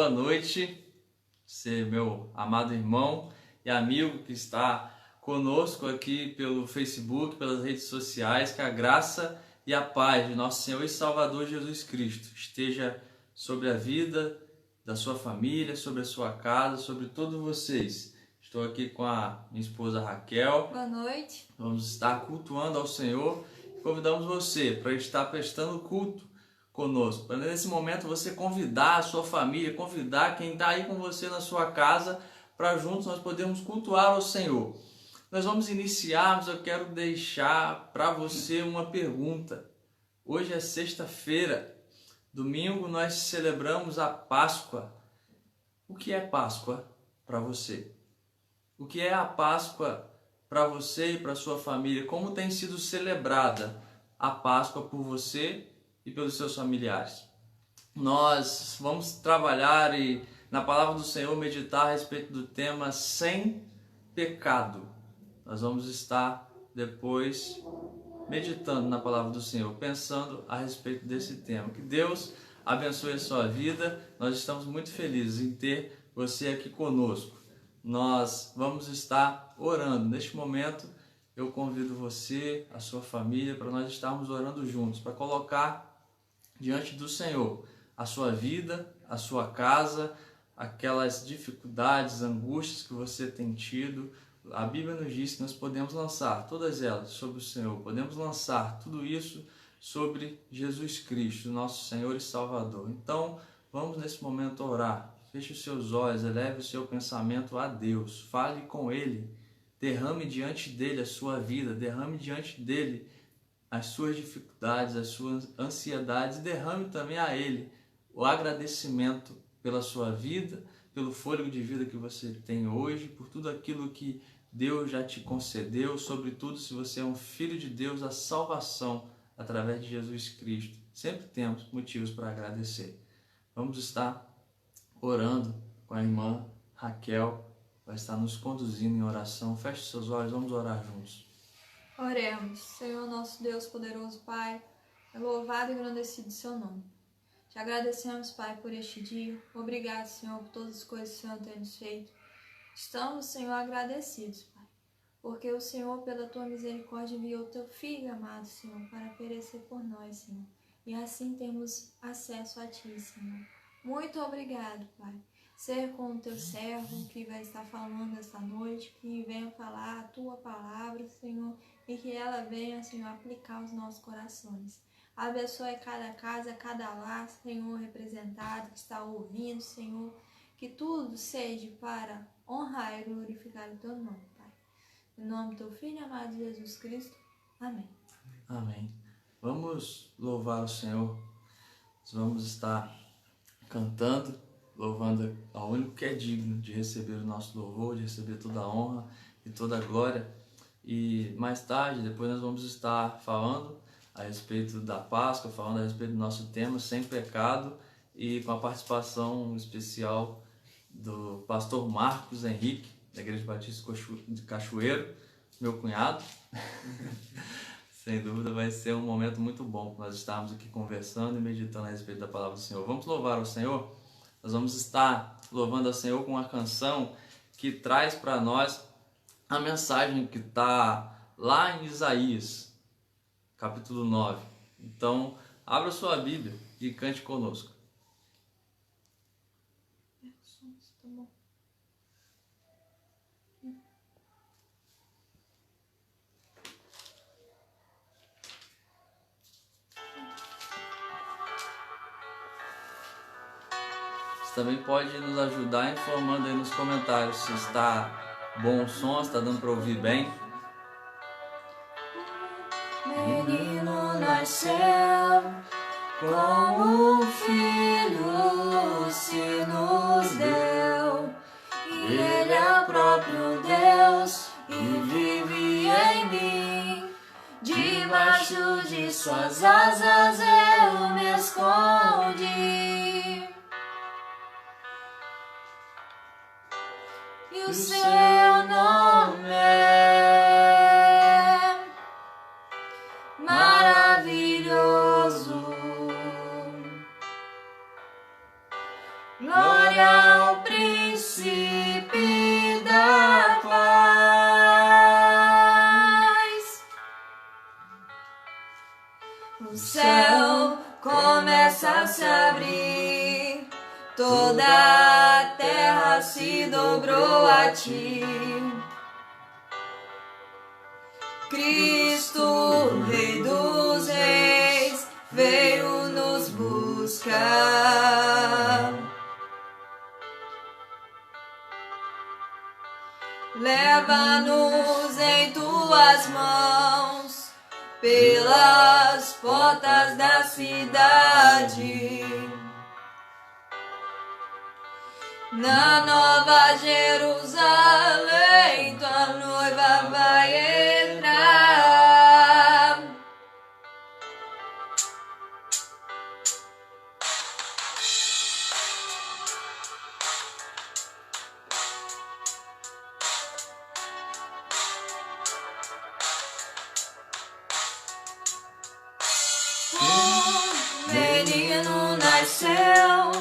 boa noite, você, meu amado irmão e amigo que está conosco aqui pelo Facebook, pelas redes sociais. Que a graça e a paz de nosso Senhor e Salvador Jesus Cristo esteja sobre a vida da sua família, sobre a sua casa, sobre todos vocês. Estou aqui com a minha esposa Raquel. Boa noite. Vamos estar cultuando ao Senhor. Convidamos você para estar prestando culto conosco, para nesse momento você convidar a sua família, convidar quem está aí com você na sua casa, para juntos nós podermos cultuar ao Senhor. Nós vamos iniciar, mas eu quero deixar para você uma pergunta. Hoje é sexta-feira, domingo nós celebramos a Páscoa. O que é Páscoa para você? O que é a Páscoa para você e para sua família? Como tem sido celebrada a Páscoa por você e pelos seus familiares? Nós vamos trabalhar e na palavra do Senhor meditar a respeito do tema sem pecado. Nós vamos estar depois meditando na palavra do Senhor, pensando a respeito desse tema. Que Deus abençoe a sua vida. Nós estamos muito felizes em ter você aqui conosco. Nós vamos estar orando. Neste momento, eu convido você, a sua família, para nós estarmos orando juntos, para colocar diante do Senhor a sua vida, a sua casa, aquelas dificuldades, angústias que você tem tido. A Bíblia nos diz que nós podemos lançar todas elas sobre o Senhor, podemos lançar tudo isso sobre Jesus Cristo, nosso Senhor e Salvador. Então, vamos nesse momento orar. Feche os seus olhos, eleve o seu pensamento a Deus, fale com Ele, derrame diante dEle a sua vida, derrame diante dEle as suas dificuldades, as suas ansiedades, e derrame também a Ele o agradecimento pela sua vida, pelo fôlego de vida que você tem hoje, por tudo aquilo que Deus já te concedeu, sobretudo se você é um filho de Deus, a salvação através de Jesus Cristo. Sempre temos motivos para agradecer. Vamos estar orando com a irmã Raquel, vai estar nos conduzindo em oração. Feche seus olhos, vamos orar juntos. Oremos. Senhor, nosso Deus poderoso Pai, louvado e engrandecido seu nome. Te agradecemos, Pai, por este dia. Obrigado, Senhor, por todas as coisas que o Senhor tem nos feito. Estamos, Senhor, agradecidos, Pai, porque o Senhor, pela tua misericórdia, enviou o teu Filho amado, Senhor, para perecer por nós, Senhor. E assim temos acesso a ti, Senhor. Muito obrigado, Pai. Ser com o teu servo que vai estar falando esta noite, que venha falar a tua palavra, Senhor, e que ela venha, Senhor, aplicar os nossos corações. Abençoe cada casa, cada lar, Senhor, representado, que está ouvindo, Senhor, que tudo seja para honrar e glorificar o teu nome, Pai. Em nome do teu Filho amado Jesus Cristo. Amém. Amém. Vamos louvar o Senhor. Vamos estar cantando, louvando ao único que é digno de receber o nosso louvor, de receber toda a honra e toda a glória. E mais tarde, depois nós vamos estar falando a respeito da Páscoa, falando a respeito do nosso tema, sem pecado, e com a participação especial do pastor Marcos Henrique, da Igreja Batista de Cachoeiro, meu cunhado. Sem dúvida vai ser um momento muito bom para nós estarmos aqui conversando e meditando a respeito da palavra do Senhor. Vamos louvar ao Senhor? Nós vamos estar louvando ao Senhor com uma canção que traz para nós a mensagem que está lá em Isaías, capítulo 9. Então, abra sua Bíblia e cante conosco. Você também pode nos ajudar informando aí nos comentários se está bom o som, se está dando para ouvir bem. Menino nasceu, com o Filho se nos deu, e Ele é o próprio Deus e vive em mim. Debaixo de suas asas eu me escondi, e o seu nome é maravilhoso. Glória céu começa a se abrir, toda a terra se dobrou a ti. Cristo, Rei dos Reis, veio nos buscar. Leva-nos em tuas mãos pelas portas da cidade. Na Nova Jerusalém, tua noiva vai entrar. Um menino nasceu,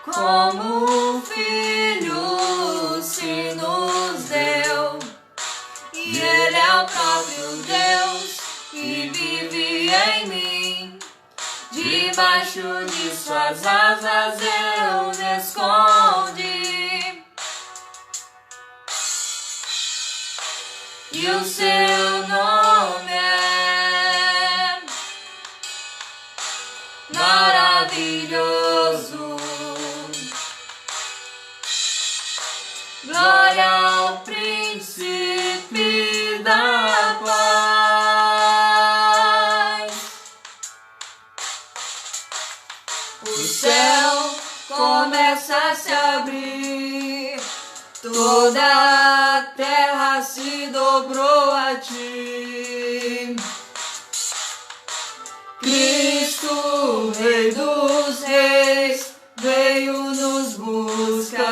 como um filho se nos deu, e ele é o próprio Deus que vive em mim. Debaixo de suas asas eu me escondi, e o seu nome é maravilhoso. Glória ao príncipe da paz. O céu começa a se abrir, toda a terra se dobrou a ti. Cristo, Rei dos Reis, veio nos buscar.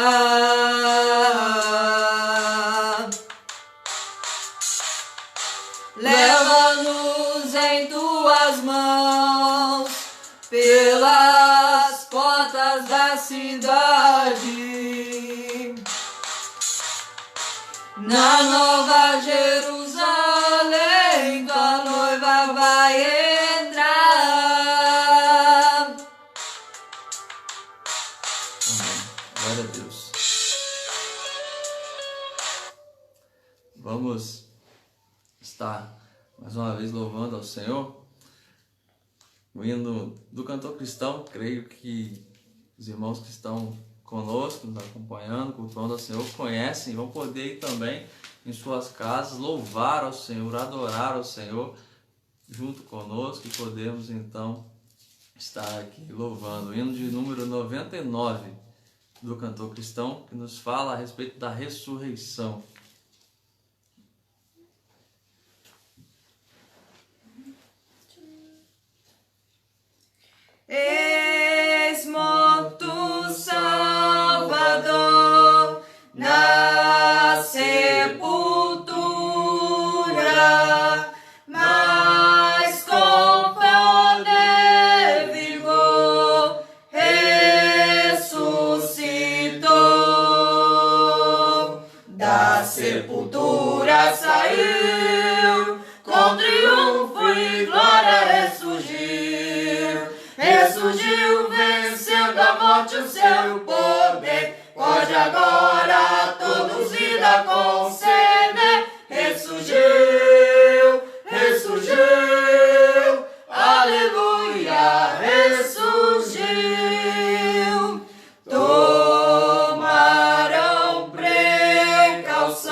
Leva-nos em tuas mãos pelas portas da cidade. Na Nova Jerusalém, tua noiva vai entrar. Amém. Glória a Deus. Vamos estar mais uma vez louvando ao Senhor. O hino do cantor cristão, creio que os irmãos que estão conosco, nos acompanhando, cultuando ao Senhor, conhecem e vão poder ir também em suas casas louvar ao Senhor, adorar ao Senhor junto conosco, e podemos então estar aqui louvando. O hino de número 99 do cantor cristão, que nos fala a respeito da ressurreição. Eis morto Salvador na sepultura, mas com poder e vigor ressuscitou. Da sepultura saiu, com triunfo e glória ressurgiu. Ressurgiu, vencendo a morte, o seu poder. Pode agora a todos vida conceder. Ressurgiu, ressurgiu, aleluia, ressurgiu. Tomaram precaução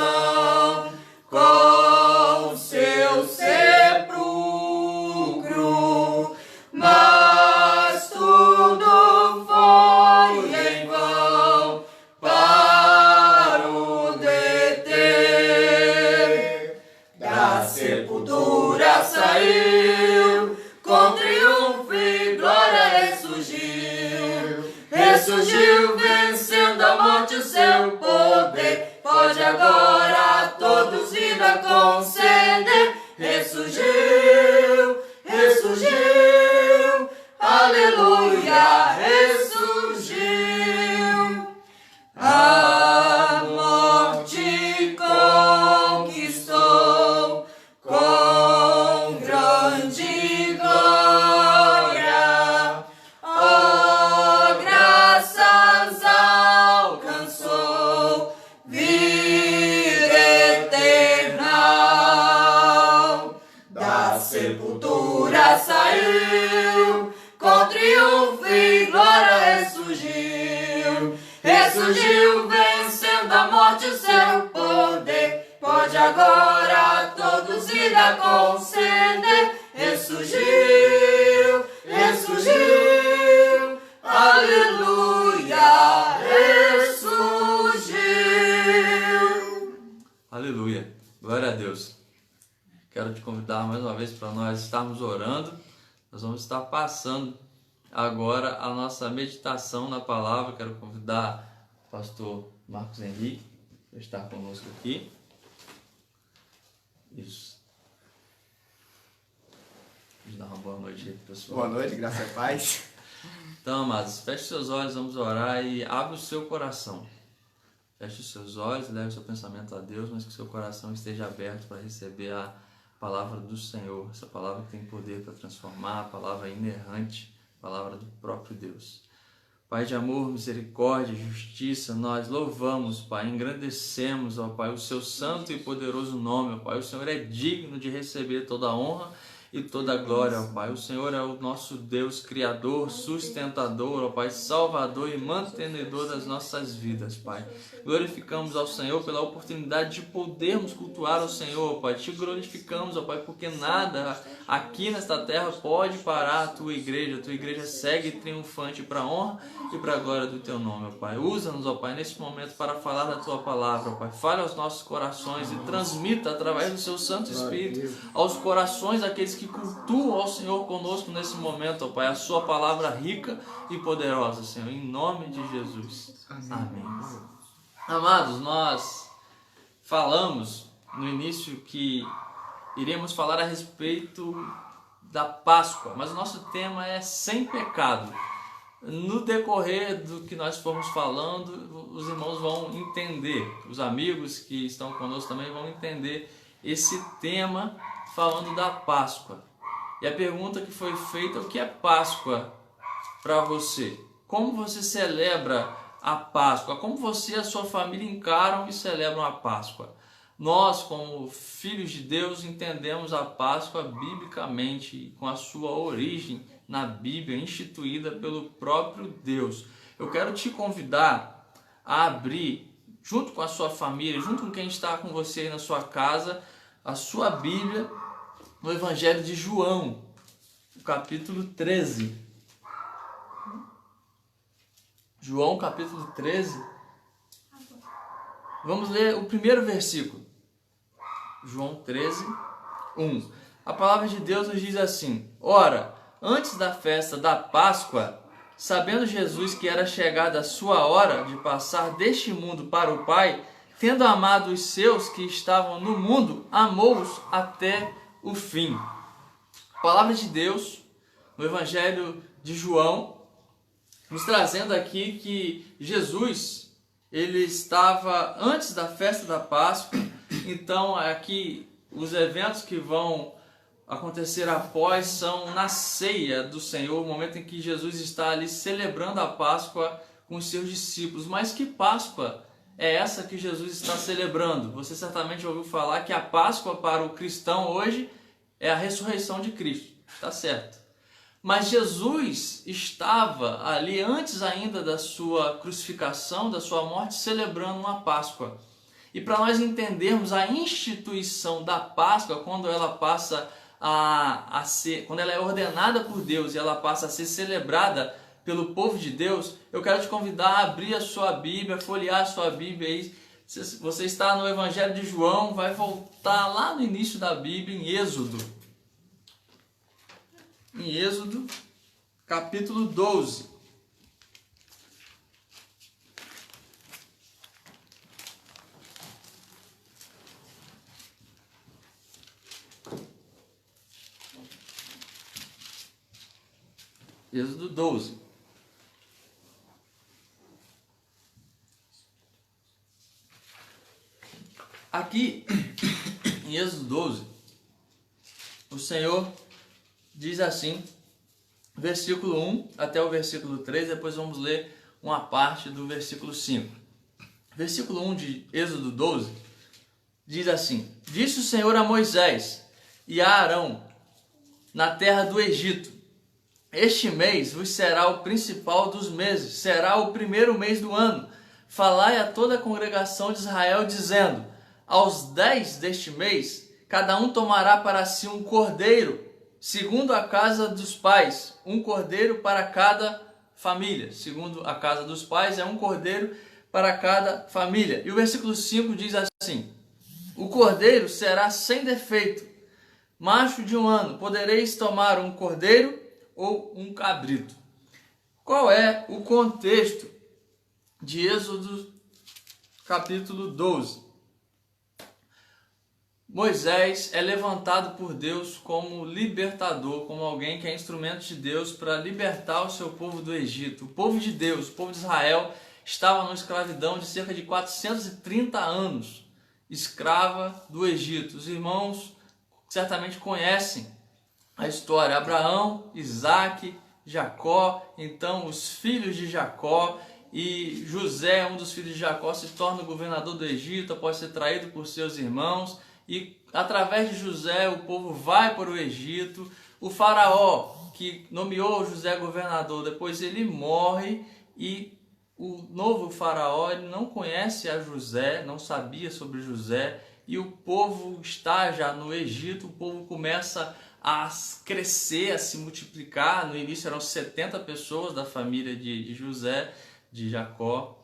com seu sepulcro, mas tudo foi em vão para o deter. Da sepultura saiu, com triunfo e glória ressurgiu. Ressurgiu, vencendo a morte, o seu poder. Pode agora a todos vida conceder. Ressurgiu, ressurgiu, aleluia, ressurgiu. A morte conquistou com grande glória. ressurgiu, vencendo a morte o seu poder. Pode agora todos vida conceder. Ressurgiu, ressurgiu, aleluia, ressurgiu. Aleluia, glória a Deus. Quero te convidar mais uma vez para nós estarmos orando. Nós vamos estar passando agora a nossa meditação na palavra. Quero convidar o pastor Marcos Henrique para estar conosco aqui. Isso. Vamos dar uma boa noite aí, pessoal. Boa noite, graça e paz. Então, amados, feche seus olhos, vamos orar e abre o seu coração. Feche os seus olhos, leve o seu pensamento a Deus, mas que o seu coração esteja aberto para receber a palavra do Senhor. Essa palavra que tem poder para transformar, a palavra inerrante, a palavra do próprio Deus. Pai de amor, misericórdia, justiça, nós louvamos, Pai, engrandecemos, ó Pai, o seu santo e poderoso nome, ó Pai. O Senhor é digno de receber toda a honra e toda a glória, ó Pai. O Senhor é o nosso Deus, Criador, sustentador, ó Pai, Salvador e mantenedor das nossas vidas, Pai. Glorificamos ao Senhor pela oportunidade de podermos cultuar o Senhor, ó Pai. Te glorificamos, ó Pai, porque nada aqui nesta terra pode parar a Tua igreja. A Tua igreja segue triunfante para a honra e para a glória do Teu nome, ó Pai. Usa-nos, ó Pai, nesse momento para falar da Tua palavra, ó Pai. Fale aos nossos corações e transmita através do Seu Santo Espírito aos corações daqueles que cultuam ao Senhor conosco nesse momento, ó Pai, a Sua palavra rica e poderosa, Senhor, em nome de Jesus. Amém. Amados, nós falamos no início que iremos falar a respeito da Páscoa, mas o nosso tema é sem pecado. No decorrer do que nós formos falando, os irmãos vão entender, os amigos que estão conosco também vão entender esse tema falando da Páscoa. E a pergunta que foi feita: o que é Páscoa para você? Como você celebra a Páscoa? Como você e a sua família encaram e celebram a Páscoa? Nós, como filhos de Deus, entendemos a Páscoa biblicamente, com a sua origem na Bíblia, instituída pelo próprio Deus. Eu quero te convidar a abrir, junto com a sua família, junto com quem está com você aí na sua casa, a sua Bíblia no Evangelho de João, o capítulo 13. João, capítulo 13. Vamos ler o primeiro versículo. João 13, 1. A palavra de Deus nos diz assim: Ora, antes da festa da Páscoa, sabendo Jesus que era chegada a sua hora de passar deste mundo para o Pai, tendo amado os seus que estavam no mundo, amou-os até o fim. A palavra de Deus no Evangelho de João, nos trazendo aqui que Jesus, ele estava antes da festa da Páscoa. Então aqui os eventos que vão acontecer após são na ceia do Senhor, o momento em que Jesus está ali celebrando a Páscoa com os seus discípulos. Mas que Páscoa é essa que Jesus está celebrando? Você certamente ouviu falar que a Páscoa para o cristão hoje é a ressurreição de Cristo, está certo? Mas Jesus estava ali antes ainda da sua crucificação, da sua morte, celebrando uma Páscoa. E para nós entendermos a instituição da Páscoa, quando ela passa a ser, quando ela é ordenada por Deus e ela passa a ser celebrada pelo povo de Deus, eu quero te convidar a abrir a sua Bíblia, folhear a sua Bíblia aí. Se você está no Evangelho de João, vai voltar lá no início da Bíblia, em Êxodo. Em Êxodo, capítulo 12. Êxodo 12. Aqui, em Êxodo 12, o Senhor diz assim, versículo 1 até o versículo 3, depois vamos ler uma parte do versículo 5. Versículo 1 de Êxodo 12 diz assim: Disse o Senhor a Moisés e a Arão na terra do Egito: Este mês vos será o principal dos meses, será o primeiro mês do ano. Falai a toda a congregação de Israel, dizendo: aos 10 deste mês, cada um tomará para si um cordeiro, segundo a casa dos pais, um cordeiro para cada família. Segundo a casa dos pais, é um cordeiro para cada família. E o versículo 5 diz assim: o cordeiro será sem defeito, macho de 1 ano. Podereis tomar um cordeiro ou um cabrito. Qual é o contexto de Êxodo capítulo 12? Moisés é levantado por Deus como libertador, como alguém que é instrumento de Deus para libertar o seu povo do Egito. O povo de Deus, o povo de Israel, estava numa escravidão de cerca de 430 anos, escrava do Egito. Os irmãos certamente conhecem a história: Abraão, Isaac, Jacó, então os filhos de Jacó, e José, um dos filhos de Jacó, se torna o governador do Egito após ser traído por seus irmãos, e através de José o povo vai para o Egito. O faraó, que nomeou José governador, depois ele morre, e o novo faraó ele não conhece a José, não sabia sobre José, e o povo está já no Egito. O povo começa a crescer, a se multiplicar. No início eram 70 pessoas da família de José, de Jacó,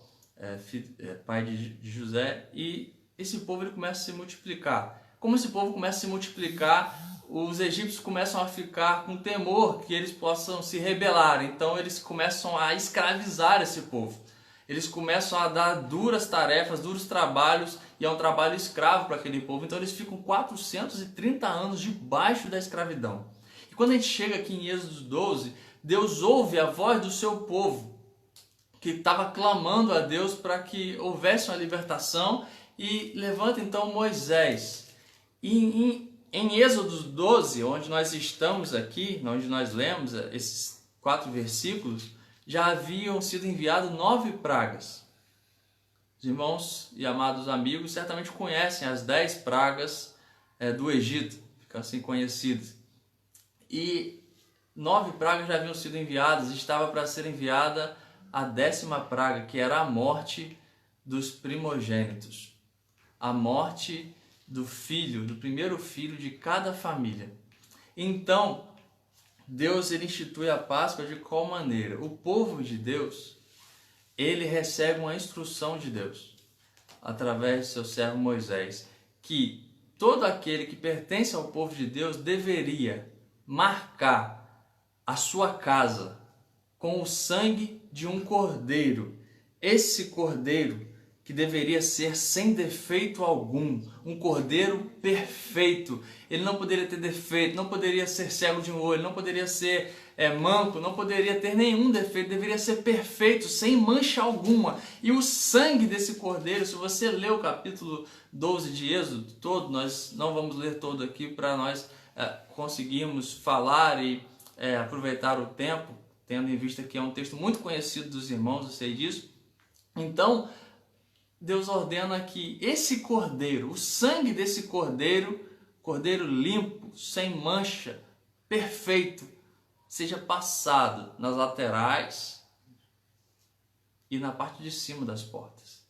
pai de José, e esse povo ele começa a se multiplicar. Como esse povo começa a se multiplicar, os egípcios começam a ficar com temor que eles possam se rebelar, então eles começam a escravizar esse povo. Eles começam a dar duras tarefas, duros trabalhos, e é um trabalho escravo para aquele povo. Então eles ficam 430 anos debaixo da escravidão. E quando a gente chega aqui em Êxodo 12, Deus ouve a voz do seu povo, que estava clamando a Deus para que houvesse uma libertação, e levanta então Moisés. E em Êxodo 12, onde nós estamos aqui, onde nós lemos esses 4 versículos, já haviam sido enviadas 9 pragas. Os irmãos e amados amigos certamente conhecem as 10 pragas do Egito, ficam assim conhecidas. E 9 pragas já haviam sido enviadas, e estava para ser enviada a 10ª praga, que era a morte dos primogênitos. A morte do primeiro filho de cada família. Então, Deus ele institui a Páscoa de qual maneira? O povo de Deus, ele recebe uma instrução de Deus, através de seu servo Moisés, que todo aquele que pertence ao povo de Deus deveria marcar a sua casa com o sangue de um cordeiro. Esse cordeiro que deveria ser sem defeito algum, um cordeiro perfeito. Ele não poderia ter defeito, não poderia ser cego de um olho, não poderia ser manco, não poderia ter nenhum defeito, deveria ser perfeito, sem mancha alguma. E o sangue desse cordeiro, se você ler o capítulo 12 de Êxodo todo, nós não vamos ler todo aqui para nós conseguirmos falar e aproveitar o tempo, tendo em vista que é um texto muito conhecido dos irmãos, eu sei disso. Então, Deus ordena que esse cordeiro, o sangue desse cordeiro limpo, sem mancha, perfeito, seja passado nas laterais e na parte de cima das portas,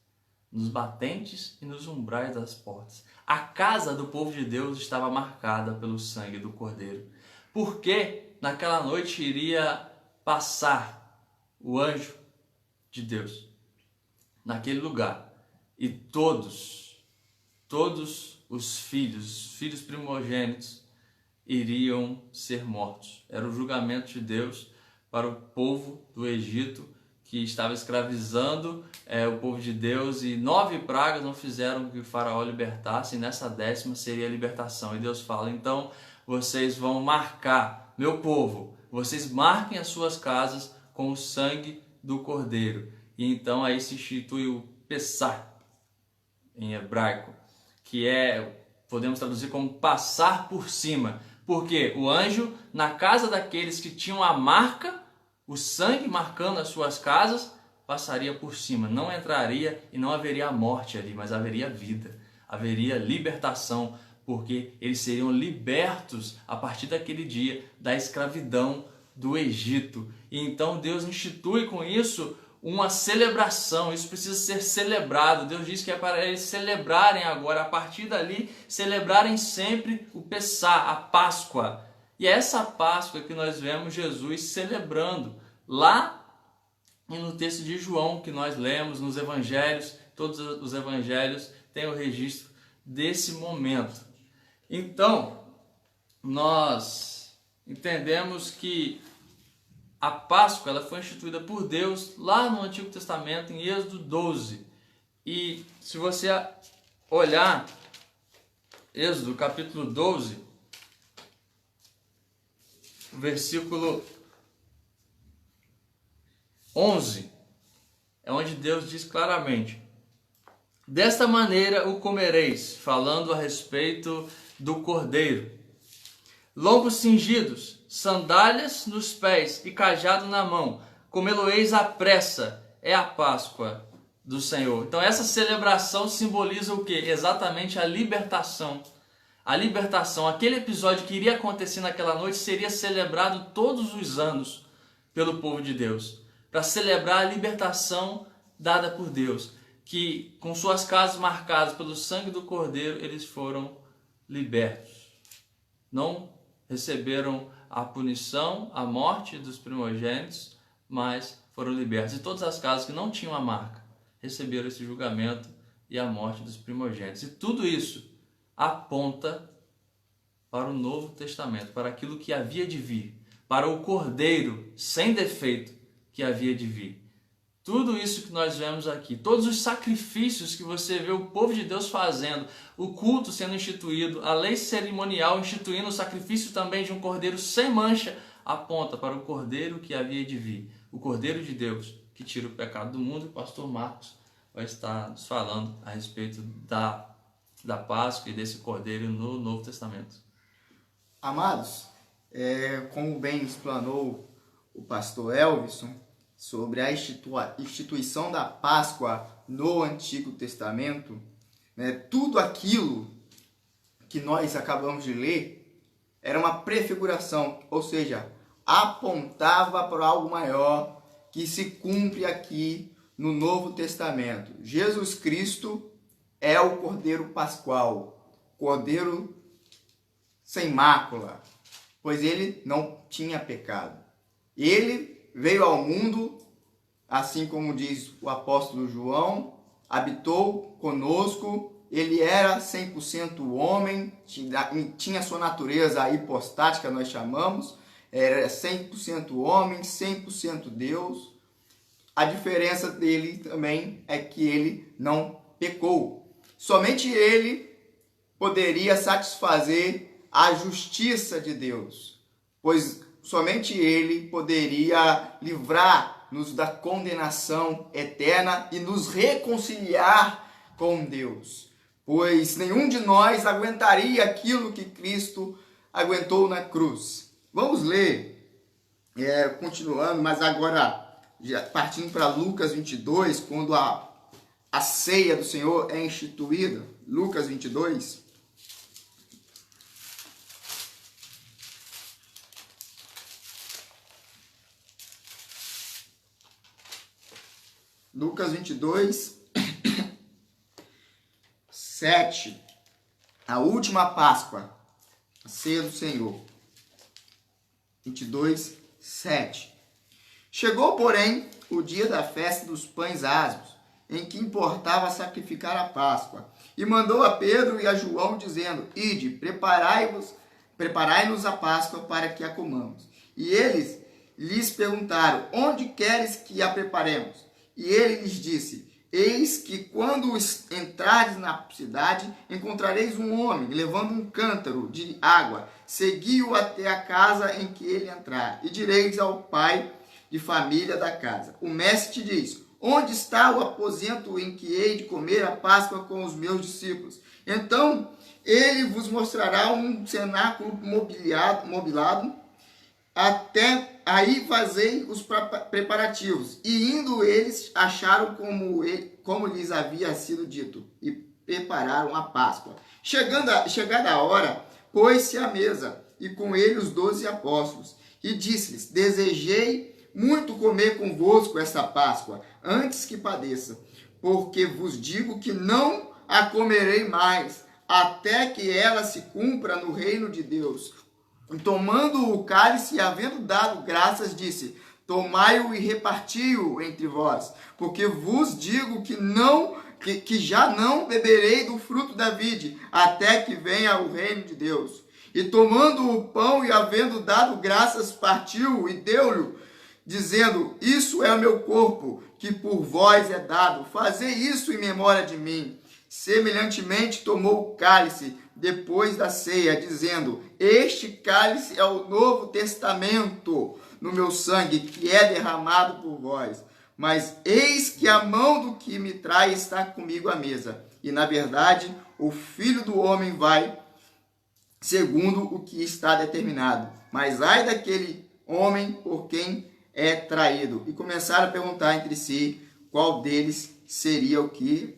nos batentes e nos umbrais das portas. A casa do povo de Deus estava marcada pelo sangue do cordeiro, porque naquela noite iria passar o anjo de Deus naquele lugar. E todos os filhos primogênitos iriam ser mortos. Era o julgamento de Deus para o povo do Egito, que estava escravizando o povo de Deus, e 9 pragas não fizeram que o faraó libertasse, e nessa 10ª seria a libertação. E Deus fala: então vocês vão marcar, meu povo, vocês marquem as suas casas com o sangue do cordeiro. E então aí se institui o Pessah, em hebraico, que podemos traduzir como passar por cima, porque o anjo, na casa daqueles que tinham a marca, o sangue marcando as suas casas, passaria por cima, não entraria, e não haveria morte ali, mas haveria vida, haveria libertação, porque eles seriam libertos a partir daquele dia da escravidão do Egito. E então Deus institui com isso uma celebração, isso precisa ser celebrado. Deus diz que é para eles celebrarem agora, a partir dali, celebrarem sempre o Pessá, a Páscoa. E é essa Páscoa que nós vemos Jesus celebrando lá e no texto de João, que nós lemos nos evangelhos. Todos os evangelhos têm o registro desse momento. Então, nós entendemos que a Páscoa ela foi instituída por Deus lá no Antigo Testamento, em Êxodo 12. E se você olhar Êxodo capítulo 12, versículo 11, é onde Deus diz claramente: desta maneira o comereis, falando a respeito do cordeiro. Lombos cingidos, sandálias nos pés e cajado na mão, comê-lo-eis à pressa, é a Páscoa do Senhor. Então essa celebração simboliza o quê? Exatamente a libertação. A libertação, aquele episódio que iria acontecer naquela noite seria celebrado todos os anos pelo povo de Deus, para celebrar a libertação dada por Deus, que com suas casas marcadas pelo sangue do Cordeiro, eles foram libertos. Não receberam a punição, a morte dos primogênitos, mas foram libertos. E todas as casas que não tinham a marca receberam esse julgamento e a morte dos primogênitos. E tudo isso aponta para o Novo Testamento, para aquilo que havia de vir, para o Cordeiro sem defeito que havia de vir. Tudo isso que nós vemos aqui, todos os sacrifícios que você vê o povo de Deus fazendo, o culto sendo instituído, a lei cerimonial instituindo o sacrifício também de um cordeiro sem mancha, aponta para o cordeiro que havia de vir, o Cordeiro de Deus que tira o pecado do mundo. E o pastor Marcos vai estar nos falando a respeito da Páscoa e desse cordeiro no Novo Testamento. Amados, como bem explanou o pastor Elvison, sobre a instituição da Páscoa no Antigo Testamento, né, tudo aquilo que nós acabamos de ler era uma prefiguração, ou seja, apontava para algo maior que se cumpre aqui no Novo Testamento. Jesus Cristo é o Cordeiro Pascual, Cordeiro sem mácula, pois ele não tinha pecado. Ele veio ao mundo, assim como diz o apóstolo João, habitou conosco, ele era 100% homem, tinha sua natureza hipostática, nós chamamos, era 100% homem, 100% Deus. A diferença dele também é que ele não pecou. Somente ele poderia satisfazer a justiça de Deus, pois somente ele poderia livrar-nos da condenação eterna e nos reconciliar com Deus, pois nenhum de nós aguentaria aquilo que Cristo aguentou na cruz. Vamos ler, continuando, mas agora já partindo para Lucas 22, quando a ceia do Senhor é instituída. Lucas 22. Lucas 22, 7, a última Páscoa, a ceia do Senhor. 22, 7. Chegou, porém, o dia da festa dos pães asmos, em que importava sacrificar a Páscoa, e mandou a Pedro e a João, dizendo: Ide, preparai-nos a Páscoa para que a comamos. E eles lhes perguntaram: Onde queres que a preparemos? E ele lhes disse: Eis que quando entrardes na cidade, encontrareis um homem levando um cântaro de água. Segui-o até a casa em que ele entrar, e direis ao pai de família da casa: O mestre te diz: Onde está o aposento em que hei de comer a Páscoa com os meus discípulos? Então ele vos mostrará um cenáculo mobilado. Até aí fazei os preparativos. E indo eles, acharam como lhes havia sido dito, e prepararam a Páscoa. Chegada a hora, pôs-se à mesa, e com ele os 12 apóstolos. e disse-lhes: desejei muito comer convosco esta Páscoa, antes que padeça, porque vos digo que não a comerei mais, até que ela se cumpra no reino de Deus. E tomando o cálice e havendo dado graças, disse: tomai-o e reparti-o entre vós, porque vos digo que já não beberei do fruto da vide, até que venha o reino de Deus. E tomando o pão e havendo dado graças, partiu e deu-lhe, dizendo: isso é o meu corpo, que por vós é dado, fazei isso em memória de mim. Semelhantemente tomou o cálice depois da ceia, dizendo: este cálice é o novo testamento no meu sangue, que é derramado por vós. Mas eis que a mão do que me trai está comigo à mesa. E na verdade, o Filho do Homem vai segundo o que está determinado. Mas ai daquele homem por quem é traído. E começaram a perguntar entre si qual deles seria o que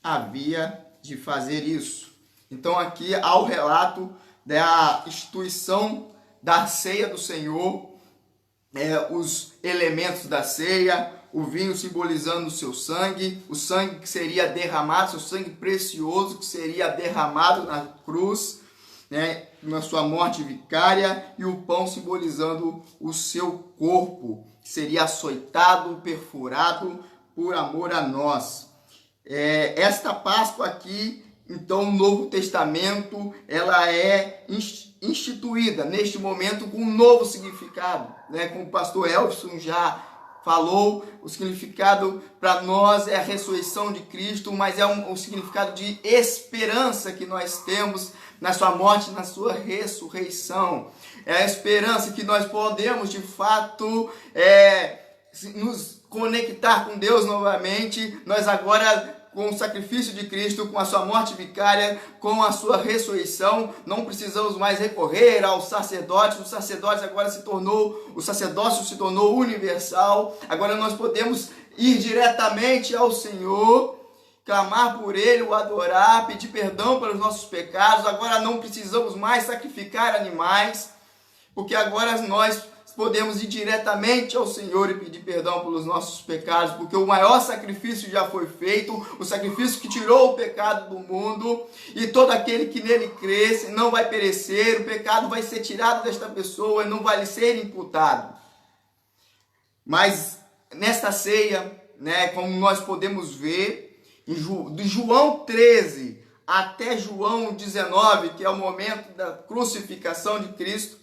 havia de fazer isso. Então aqui há o relato da instituição da ceia do Senhor, os elementos da ceia, o vinho simbolizando o seu sangue, o sangue que seria derramado, seu sangue precioso que seria derramado na cruz, na sua morte vicária, e o pão simbolizando o seu corpo, que seria açoitado, perfurado por amor a nós. Esta Páscoa aqui, então, no Novo Testamento, ela é instituída neste momento com um novo significado, como o pastor Elvis já falou. O significado para nós é a ressurreição de Cristo, mas é um significado de esperança que nós temos na sua morte, na sua ressurreição. É a esperança que nós podemos, de fato, nos conectar com Deus novamente. Nós agora, com o sacrifício de Cristo, com a sua morte vicária, com a sua ressurreição, não precisamos mais recorrer aos sacerdotes. O sacerdócio se tornou universal. Agora nós podemos ir diretamente ao Senhor, clamar por Ele, o adorar, pedir perdão pelos nossos pecados. Agora não precisamos mais sacrificar animais, porque agora nós podemos ir diretamente ao Senhor e pedir perdão pelos nossos pecados, porque o maior sacrifício já foi feito, o sacrifício que tirou o pecado do mundo, e todo aquele que nele cresce não vai perecer, o pecado vai ser tirado desta pessoa e não vai lhe ser imputado. Mas nesta ceia, como nós podemos ver, de João 13 até João 19, que é o momento da crucificação de Cristo,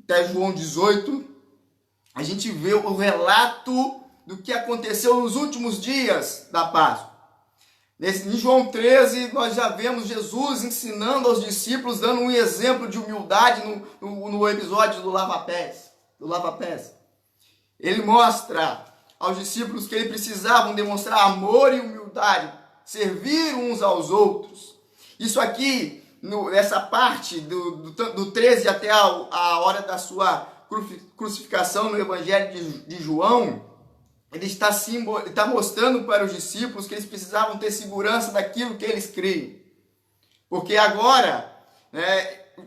até João 18, a gente vê o relato do que aconteceu nos últimos dias da Páscoa. Em João 13, nós já vemos Jesus ensinando aos discípulos, dando um exemplo de humildade no episódio do lava-pés. Ele mostra aos discípulos que eles precisavam demonstrar amor e humildade, servir uns aos outros. Isso aqui, nessa parte do 13 até a hora da sua crucificação no Evangelho de João, ele está mostrando para os discípulos que eles precisavam ter segurança daquilo que eles creem. Porque agora,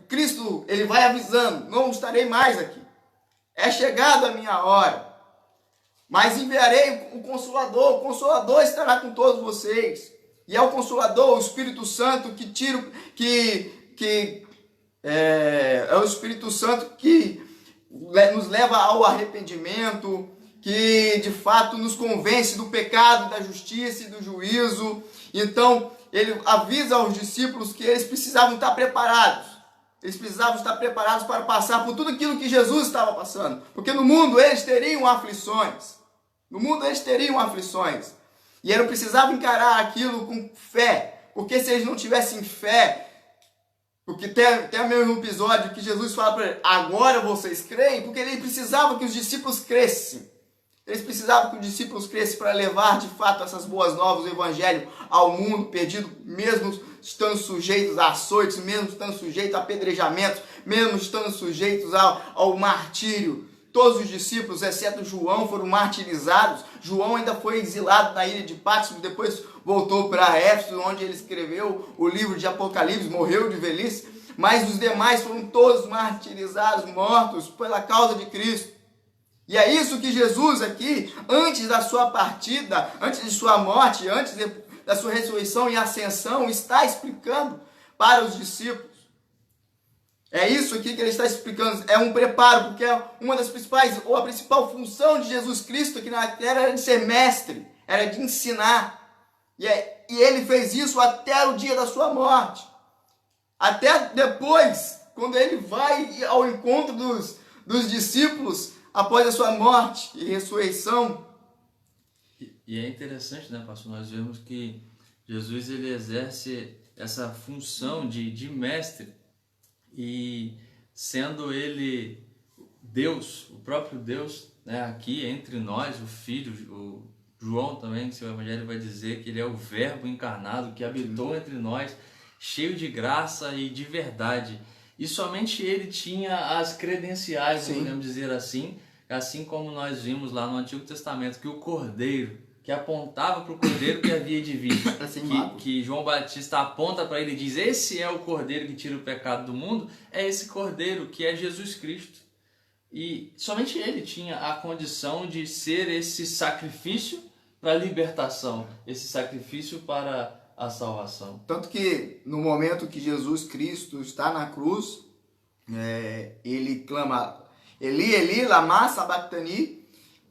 Cristo, ele vai avisando: não estarei mais aqui. É chegada a minha hora. Mas enviarei o Consolador estará com todos vocês. E é o Consolador, o Espírito Santo, é o Espírito Santo que nos leva ao arrependimento, que de fato nos convence do pecado, da justiça e do juízo. Então, ele avisa aos discípulos que eles precisavam estar preparados. Eles precisavam estar preparados para passar por tudo aquilo que Jesus estava passando. Porque no mundo eles teriam aflições. E eles precisavam encarar aquilo com fé. Porque se eles não tivessem fé, porque tem o mesmo episódio que Jesus fala para eles: agora vocês creem, porque ele precisava que os discípulos crescem. Eles precisavam que os discípulos crescem para levar de fato essas boas novas, o evangelho ao mundo perdido, mesmo estando sujeitos a açoites, mesmo estando sujeitos a apedrejamentos, mesmo estando sujeitos ao martírio. Todos os discípulos, exceto João, foram martirizados. João ainda foi exilado na ilha de Patmos, depois voltou para Éfeso, onde ele escreveu o livro de Apocalipse, morreu de velhice. mas os demais foram todos martirizados, mortos pela causa de Cristo. E é isso que Jesus aqui, antes da sua partida, antes de sua morte, antes da sua ressurreição e ascensão, está explicando para os discípulos. É isso aqui que ele está explicando, é um preparo, porque uma das principais, ou a principal função de Jesus Cristo aqui na terra era de ser mestre, era de ensinar. E ele fez isso até o dia da sua morte. Até depois, quando ele vai ao encontro dos discípulos, após a sua morte e ressurreição. E é interessante, né, pastor, nós vemos que Jesus ele exerce essa função de mestre, e sendo ele Deus, o próprio Deus, né, aqui entre nós, o Filho, o João também, em seu evangelho vai dizer que ele é o verbo encarnado que habitou entre nós, cheio de graça e de verdade. E somente ele tinha as credenciais, podemos dizer assim como nós vimos lá no Antigo Testamento, que o Cordeiro, que apontava para o Cordeiro que havia de vir, que João Batista aponta para ele e diz, esse é o Cordeiro que tira o pecado do mundo, é esse Cordeiro que é Jesus Cristo. E somente ele tinha a condição de ser esse sacrifício para a libertação, esse sacrifício para a salvação. Tanto que no momento que Jesus Cristo está na cruz, ele clama, Eli, Eli, lama sabachthani,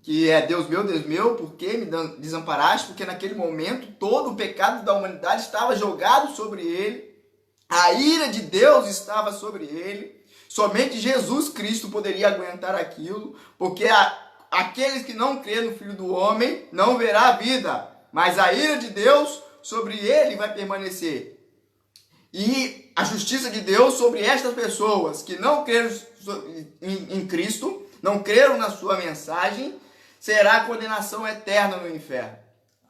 que é Deus meu, por que me desamparaste? Porque naquele momento todo o pecado da humanidade estava jogado sobre ele, a ira de Deus estava sobre ele, somente Jesus Cristo poderia aguentar aquilo, porque aqueles que não crêem no Filho do Homem não verá a vida, mas a ira de Deus sobre ele vai permanecer. E a justiça de Deus sobre estas pessoas que não creram em Cristo, não creram na sua mensagem, será a condenação eterna no inferno.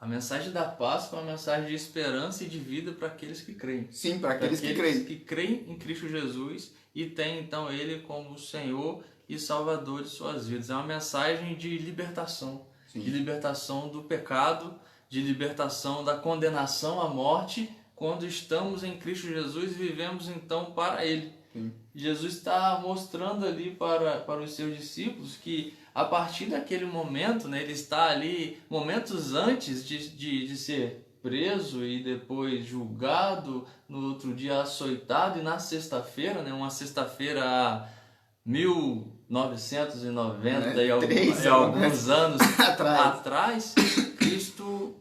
A mensagem da Páscoa é uma mensagem de esperança e de vida para aqueles que creem. Sim, para aqueles que creem. Que creem em Cristo Jesus e têm então Ele como Senhor e Salvador de suas vidas. É uma mensagem de libertação. Sim. De libertação do pecado, de libertação da condenação à morte, quando estamos em Cristo Jesus e vivemos então para Ele. Sim. Jesus está mostrando ali para os seus discípulos que a partir daquele momento, né, ele está ali momentos antes de ser preso e depois julgado, no outro dia açoitado, e na sexta-feira, né, uma sexta-feira há 1990 e alguns anos atrás, Cristo,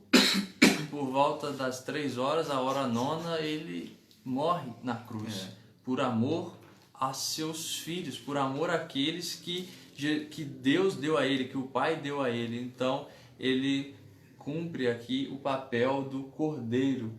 por volta das 3 horas, a hora nona, ele morre na cruz, por amor a seus filhos, por amor àqueles que Deus deu a ele, que o Pai deu a ele. Então, ele cumpre aqui o papel do Cordeiro,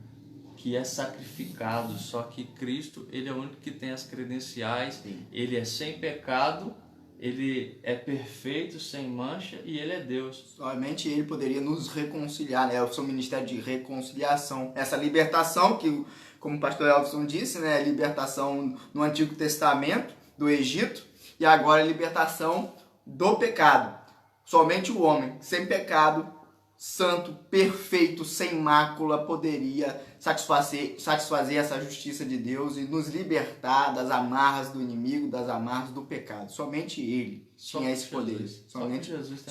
que é sacrificado. Só que Cristo, ele é o único que tem as credenciais. Sim. Ele é sem pecado, ele é perfeito, sem mancha, e ele é Deus. Somente ele poderia nos reconciliar, né? O seu ministério de reconciliação, essa libertação que, como o pastor Elvis disse, né, libertação no Antigo Testamento do Egito, e agora a libertação do pecado. Somente o homem sem pecado, santo, perfeito, sem mácula, poderia satisfazer essa justiça de Deus e nos libertar das amarras do inimigo, das amarras do pecado. Somente ele tinha esse poder. Somente Jesus.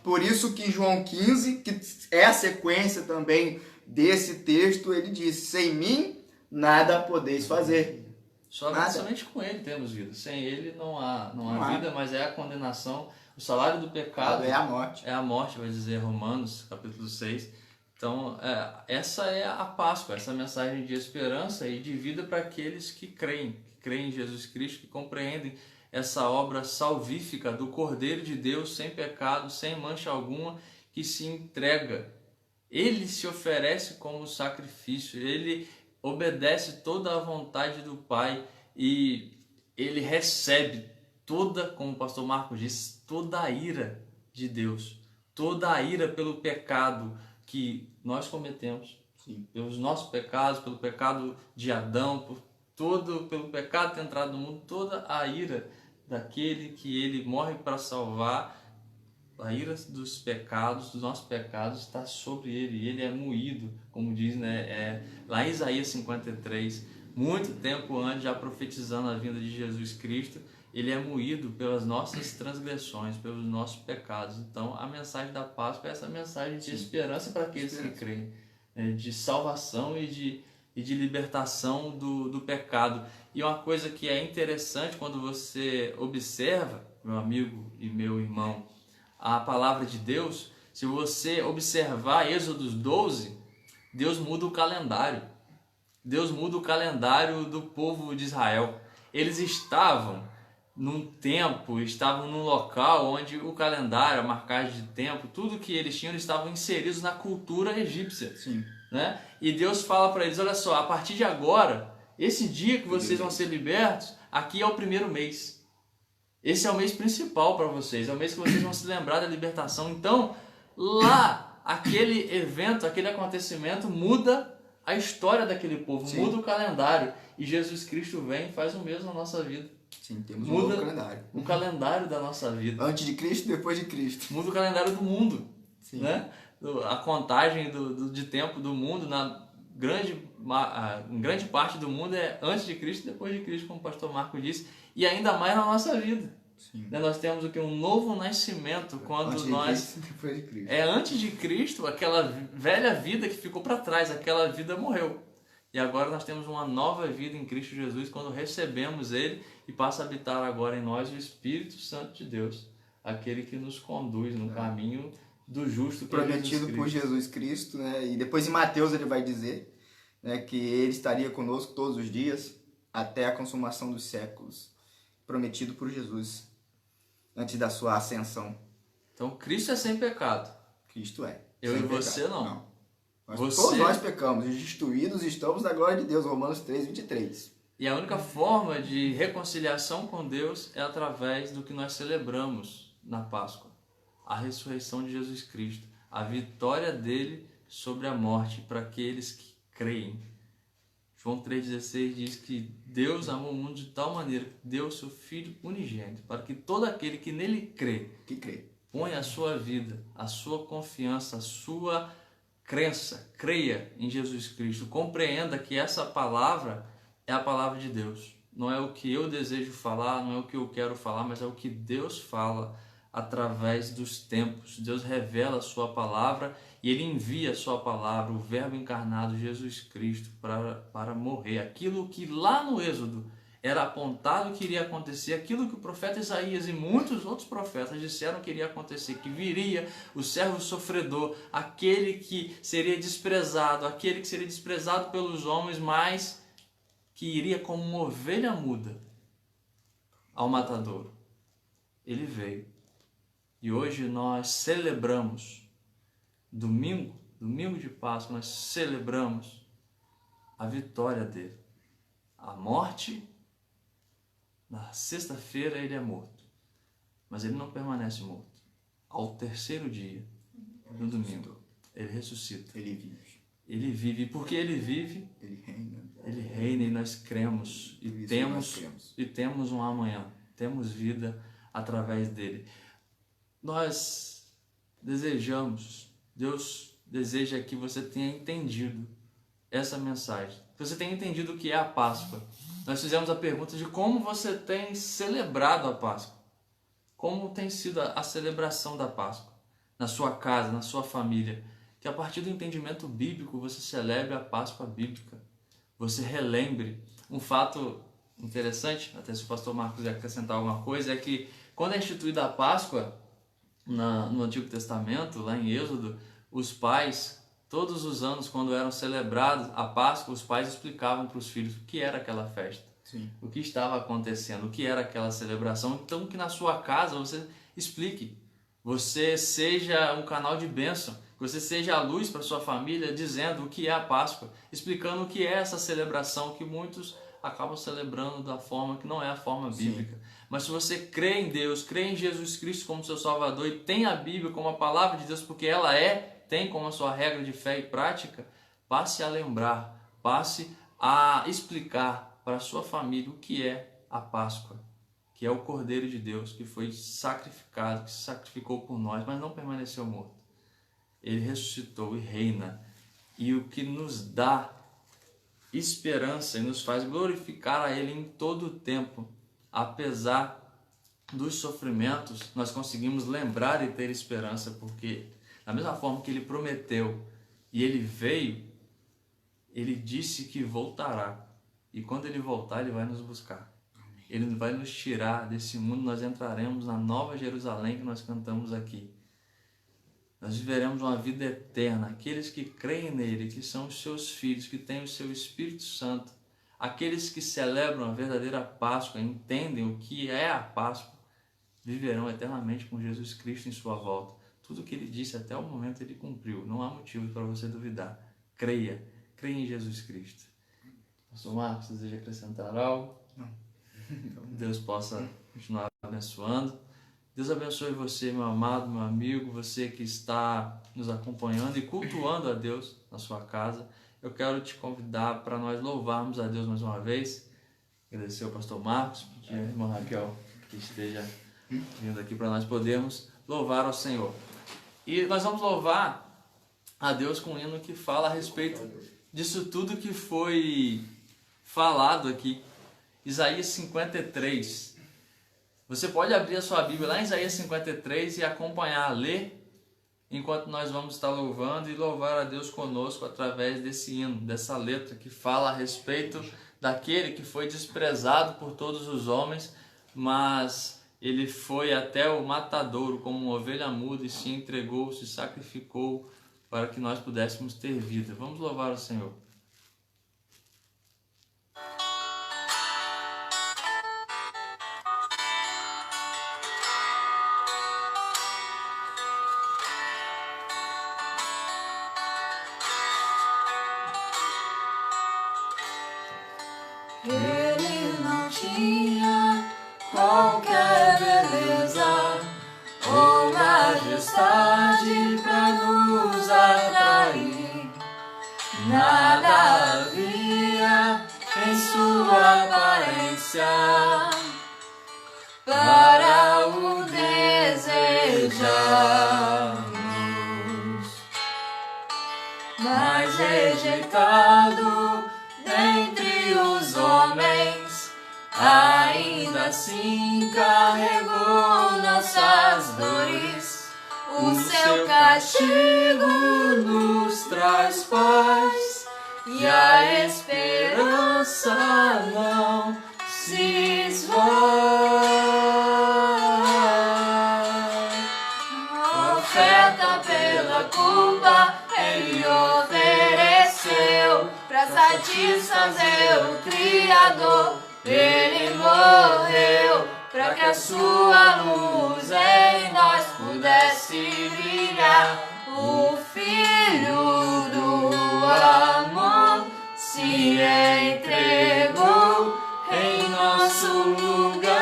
Por isso que João 15, que é a sequência também desse texto, ele diz, sem mim nada podeis fazer. Somente com ele temos vida. Sem ele não há vida, mas é a condenação. O salário do pecado é a morte. É a morte, vai dizer Romanos, capítulo 6. Então, essa é a Páscoa, essa mensagem de esperança e de vida para aqueles que creem em Jesus Cristo, que compreendem essa obra salvífica do Cordeiro de Deus, sem pecado, sem mancha alguma, que se entrega. Ele se oferece como sacrifício, ele obedece toda a vontade do Pai e ele recebe toda, como o pastor Marcos disse, toda a ira de Deus, toda a ira pelo pecado que nós cometemos. Sim. Pelos nossos pecados, pelo pecado de Adão, pelo pecado ter entrado no mundo, toda a ira daquele que ele morre para salvar, a ira dos pecados, dos nossos pecados, está sobre ele, ele é moído, como diz, né, lá em Isaías 53, muito tempo antes, já profetizando a vinda de Jesus Cristo. Ele é moído pelas nossas transgressões, pelos nossos pecados. Então, a mensagem da Páscoa é essa mensagem de esperança para aqueles que creem, né? De salvação e de libertação do pecado. E uma coisa que é interessante quando você observa, meu amigo e meu irmão, a palavra de Deus, se você observar Êxodo 12, Deus muda o calendário. Deus muda o calendário do povo de Israel. Eles estavam num tempo, estavam num local onde o calendário, a marcagem de tempo, tudo que eles tinham, eles estavam inseridos na cultura egípcia. Sim. Né? E Deus fala para eles, olha só, a partir de agora, esse dia que vocês vão ser libertos, aqui é o primeiro mês. Esse é o mês principal para vocês, é o mês que vocês vão se lembrar da libertação. Então, lá, aquele evento, aquele acontecimento muda a história daquele povo, Sim. muda o calendário. E Jesus Cristo vem e faz o mesmo na nossa vida. Sim, temos um Muda novo calendário. o calendário da nossa vida. Antes de Cristo, depois de Cristo. Muda o calendário do mundo. Sim. Né? A contagem de tempo do mundo, em grande parte do mundo, é antes de Cristo e depois de Cristo, como o pastor Marco disse. E ainda mais na nossa vida. Sim. Né? Nós temos o que? Um novo nascimento quando Antes de nós... Cristo, depois de Cristo. É antes de Cristo, aquela velha vida que ficou para trás, aquela vida morreu. E agora nós temos uma nova vida em Cristo Jesus quando recebemos Ele e passa a habitar agora em nós o Espírito Santo de Deus, aquele que nos conduz no caminho do justo que Prometido é por Jesus Cristo, né? E depois em Mateus ele vai dizer, né, que Ele estaria conosco todos os dias até a consumação dos séculos. Prometido por Jesus antes da sua ascensão. Então Cristo é sem pecado. Cristo é. Eu sem e você pecado. não. Todos nós pecamos, e destruídos estamos da glória de Deus, Romanos 3:23. E a única forma de reconciliação com Deus é através do que nós celebramos na Páscoa. A ressurreição de Jesus Cristo, a vitória dele sobre a morte para aqueles que creem. João 3,16 diz que Deus amou o mundo de tal maneira que deu o seu Filho unigênito, para que todo aquele que nele crê, ponha a sua vida, a sua confiança, a sua crença, creia em Jesus Cristo, compreenda que essa palavra é a palavra de Deus. Não é o que eu desejo falar, não é o que eu quero falar, mas é o que Deus fala através dos tempos. Deus revela a sua palavra e Ele envia a sua palavra, o Verbo encarnado, Jesus Cristo, para morrer. Aquilo que lá no Êxodo era apontado que iria acontecer, aquilo que o profeta Isaías e muitos outros profetas disseram que iria acontecer, que viria o servo sofredor, aquele que seria desprezado pelos homens, mas que iria como uma ovelha muda ao matadouro. Ele veio. E hoje nós celebramos, domingo de Páscoa, nós celebramos a vitória dele. A morte, na sexta-feira ele é morto, mas ele não permanece morto. Ao terceiro dia, no domingo, ele ressuscita. Ele vive. Ele vive. E porque ele vive, ele reina. Ele reina e nós cremos. E temos um amanhã. Temos vida através dele. Nós desejamos, Deus deseja que você tenha entendido essa mensagem. Que você tenha entendido o que é a Páscoa. Nós fizemos a pergunta de como você tem celebrado a Páscoa. Como tem sido a celebração da Páscoa na sua casa, na sua família. Que a partir do entendimento bíblico você celebre a Páscoa bíblica. Você relembre. Um fato interessante, até se o pastor Marcos ia acrescentar alguma coisa, é que quando é instituída a Páscoa no Antigo Testamento, lá em Êxodo, os pais, todos os anos, quando eram celebrados a Páscoa, os pais explicavam para os filhos o que era aquela festa. Sim. O que estava acontecendo, o que era aquela celebração. Então que na sua casa você explique, você seja um canal de bênção, que você seja a luz para sua família, dizendo o que é a Páscoa, explicando o que é essa celebração que muitos acabam celebrando da forma que não é a forma bíblica. Sim. Mas se você crê em Deus, crê em Jesus Cristo como seu Salvador e tem a Bíblia como a palavra de Deus, porque ela tem como a sua regra de fé e prática, passe a lembrar, passe a explicar para a sua família o que é a Páscoa, que é o Cordeiro de Deus, que foi sacrificado, que se sacrificou por nós, mas não permaneceu morto. Ele ressuscitou e reina. E o que nos dá esperança e nos faz glorificar a Ele em todo o tempo. Apesar dos sofrimentos, nós conseguimos lembrar e ter esperança, porque da mesma forma que Ele prometeu e Ele veio, Ele disse que voltará. E quando Ele voltar, Ele vai nos buscar. Ele vai nos tirar desse mundo, nós entraremos na Nova Jerusalém que nós cantamos aqui. Nós viveremos uma vida eterna. Aqueles que creem nele, que são os seus filhos, que têm o seu Espírito Santo, aqueles que celebram a verdadeira Páscoa, entendem o que é a Páscoa, viverão eternamente com Jesus Cristo em sua volta. Tudo o que ele disse até o momento ele cumpriu. Não há motivo para você duvidar. Creia em Jesus Cristo. Pastor Marcos, deseja acrescentar algo? Não. Deus possa continuar abençoando. Deus abençoe você, meu amado, meu amigo, você que está nos acompanhando e cultuando a Deus na sua casa. Eu quero te convidar para nós louvarmos a Deus mais uma vez. Agradecer ao pastor Marcos, pedir à irmã Raquel que esteja vindo aqui para nós podermos louvar ao Senhor. E nós vamos louvar a Deus com um hino que fala a respeito disso tudo que foi falado aqui. Isaías 53. Você pode abrir a sua Bíblia lá em Isaías 53 e acompanhar, ler, enquanto nós vamos estar louvando e louvar a Deus conosco através desse hino, dessa letra que fala a respeito daquele que foi desprezado por todos os homens, mas ele foi até o matadouro como uma ovelha muda e se entregou, se sacrificou para que nós pudéssemos ter vida. Vamos louvar o Senhor. Ele não tinha qualquer beleza ou majestade para nos atrair. Nada havia em sua aparência para o desejarmos, mas rejeitado dentre os homens, ainda assim carregou nossas dores. O seu castigo nos traz paz e a esperança não se esvai. Oferta pela culpa ele ofereceu pra satisfazer o Criador. Ele morreu pra que a sua luz em nós pudesse brilhar. O Filho do amor se entregou em nosso lugar.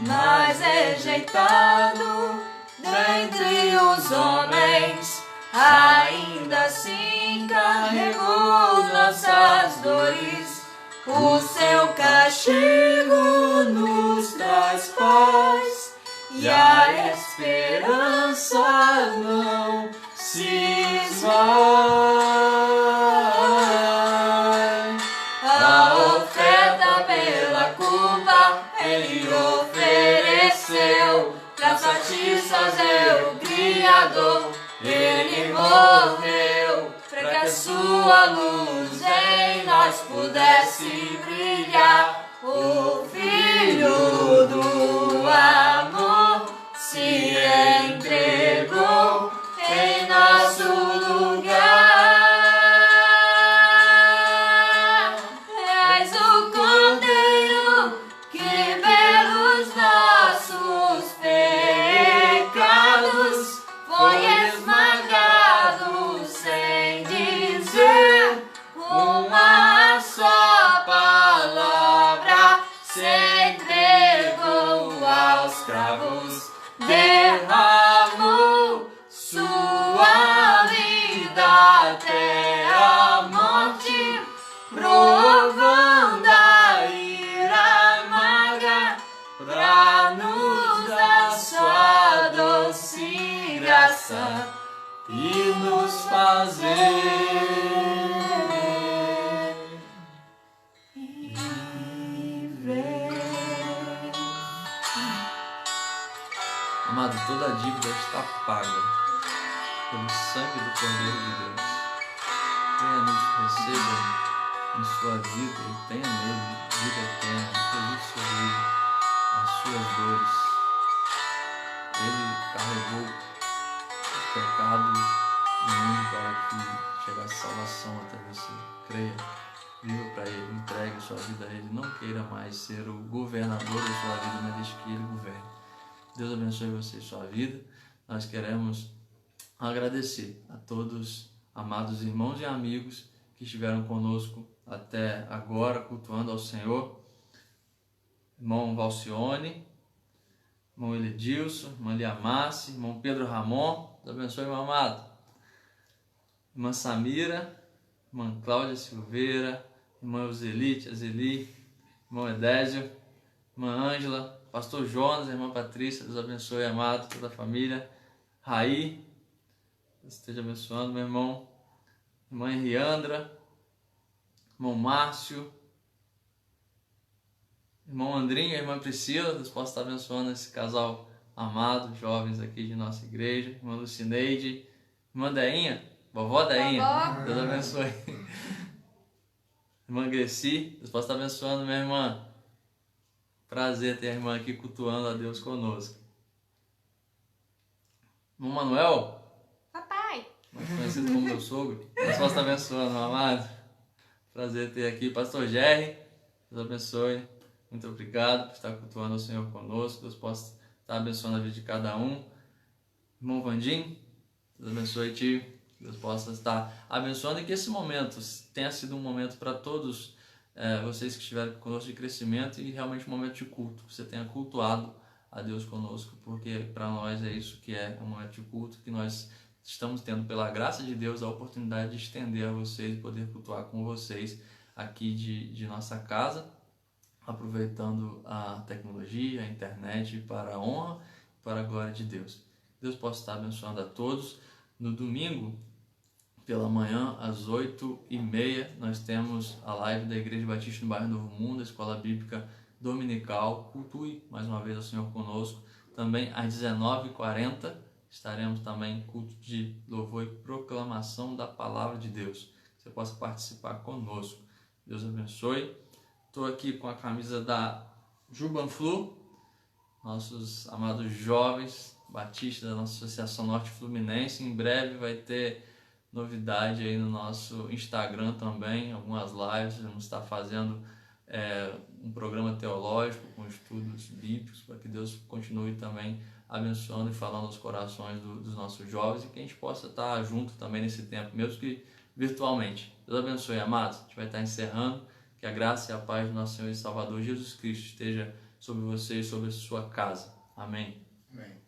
Mas rejeitado dentre os homens, ainda assim carregou nossas dores. O seu castigo nos traz paz e a esperança não se esvai. A oferta pela culpa ele ofereceu pra satisfazer o Criador. Ele morreu pra que a sua luz em nós pudesse brilhar. O Filho do amor se entregou em nosso lugar. És o Cordeiro que pelos nossos pecados foi esmagado sem dizer uma só palavra. Se entregou aos cravos. graça e nos fazer viver. Amado, toda a dívida está paga pelo sangue do Cordeiro de Deus. Tenha nisso, receba em sua vida e tenha nele vida eterna, inclusive sobre as suas dores. Ele carregou o pecado do mundo para que chegasse salvação até você. Creia, viva para Ele, entregue sua vida a Ele. Não queira mais ser o governador da sua vida, mas deixe que Ele governe. Deus abençoe você e sua vida. Nós queremos agradecer a todos, amados irmãos e amigos que estiveram conosco até agora, cultuando ao Senhor. Irmão Valcione, irmão Eledilson, irmã Liamace, irmão Pedro Ramon. Deus abençoe, meu amado. Irmã Samira, irmã Cláudia Silveira, irmã Euselite, Azeli, irmão Edésio, irmã Ângela, pastor Jonas, irmã Patrícia. Deus abençoe, amado, toda a família. Raí, Deus esteja abençoando, meu irmão. Irmã Henriandra, irmão Márcio, irmão Andrinho, irmã Priscila. Deus possa estar abençoando esse casal amado, jovens aqui de nossa igreja. Irmã Lucineide, irmã Deinha, vovó Deinha. Vovó. Deus abençoe. Irmã Greci, Deus possa estar abençoando, minha irmã. Prazer ter a irmã aqui cultuando a Deus conosco. Irmão Manuel, Papai. mais conhecido como meu sogro. Deus possa estar abençoando, meu amado. Prazer ter aqui pastor Jerry. Deus abençoe. Muito obrigado por estar cultuando o Senhor conosco. Deus possa estar abençoando a vida de cada um. Irmão Vandim, Deus abençoe, tio. Deus possa estar abençoando e que esse momento tenha sido um momento para todos vocês que estiveram conosco de crescimento e realmente um momento de culto. Você tenha cultuado a Deus conosco, porque para nós é isso que é um momento de culto, que nós estamos tendo, pela graça de Deus, a oportunidade de estender a vocês e poder cultuar com vocês aqui de nossa casa, aproveitando a tecnologia, a internet para a honra e para a glória de Deus. Deus possa estar abençoando a todos. No domingo, pela manhã, às 8h30, nós temos a live da Igreja Batista no Bairro Novo Mundo, a Escola Bíblica Dominical. Cultue mais uma vez ao Senhor conosco. Também às 19h40 estaremos também em culto de louvor e proclamação da Palavra de Deus. Você possa participar conosco. Deus abençoe. Estou aqui com a camisa da Jubanflu, nossos amados jovens batistas da nossa Associação Norte Fluminense. Em breve vai ter novidade aí no nosso Instagram também, algumas lives. Vamos estar fazendo um programa teológico com estudos bíblicos para que Deus continue também abençoando e falando aos corações dos nossos jovens e que a gente possa estar junto também nesse tempo, mesmo que virtualmente. Deus abençoe, amados. A gente vai estar encerrando. Que a graça e a paz do nosso Senhor e Salvador Jesus Cristo esteja sobre você e sobre a sua casa. Amém. Amém.